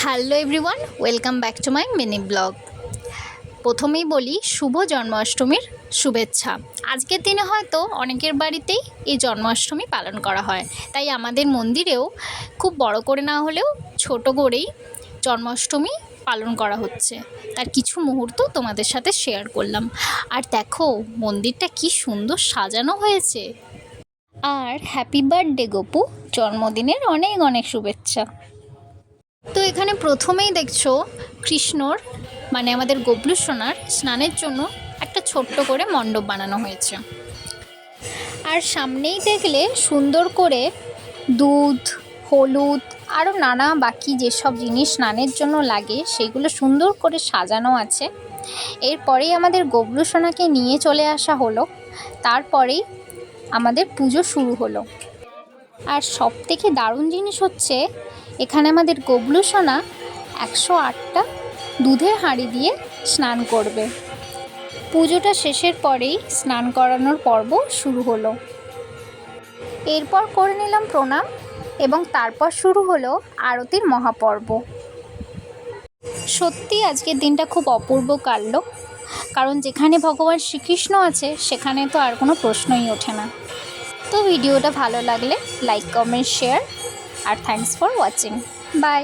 Hello everyone, welcome back to my mini blog. প্রথমেই বলি শুভ জন্মাষ্টমীর শুভেচ্ছা। আজকের দিনে হয়তো অনেকের বাড়িতেই এই জন্মাষ্টমী পালন করা হয়, তাই আমাদের মন্দিরেও খুব বড় করে না হলেও ছোট করেই জন্মাষ্টমী পালন করা হচ্ছে। তার কিছু মুহূর্ত তোমাদের সাথে শেয়ার করলাম। আর দেখো মন্দিরটা কি সুন্দর সাজানো হয়েছে। আর হ্যাপি বার্থডে গপু, জন্মদিনের অনেক অনেক শুভেচ্ছা। তো এখানে প্রথমেই দেখছো কৃষ্ণর মানে আমাদের গবলু সোনার স্নানের জন্য একটা ছোট্ট করে মণ্ডপ বানানো হয়েছে। আর সামনেই দেখলে সুন্দর করে দুধ, হলুদ আরও নানা বাকি যেসব জিনিস স্নানের জন্য লাগে সেগুলো সুন্দর করে সাজানো আছে। এরপরেই আমাদের গবলু সোনাকে নিয়ে চলে আসা হলো, তারপরেই আমাদের পুজো শুরু হলো। আর সবথেকে দারুণ জিনিস হচ্ছে এখানে আমাদের গবলু সোনা 108টা দুধের হাঁড়ি দিয়ে স্নান করবে। পুজোটা শেষের পরেই স্নান করানোর পর্ব শুরু হলো। এরপর করে নিলাম প্রণাম এবং তারপর শুরু হলো আরতির মহাপর্ব। সত্যি আজকের দিনটা খুব অপূর্ব কাটলো, কারণ যেখানে ভগবান শ্রীকৃষ্ণ আছে সেখানে তো আর কোনো প্রশ্নই ওঠে না। তো ভিডিওটা ভালো লাগলে লাইক, কমেন্ট, শেয়ার আর থ্যাঙ্কস ফর ওয়াচিং। বাই।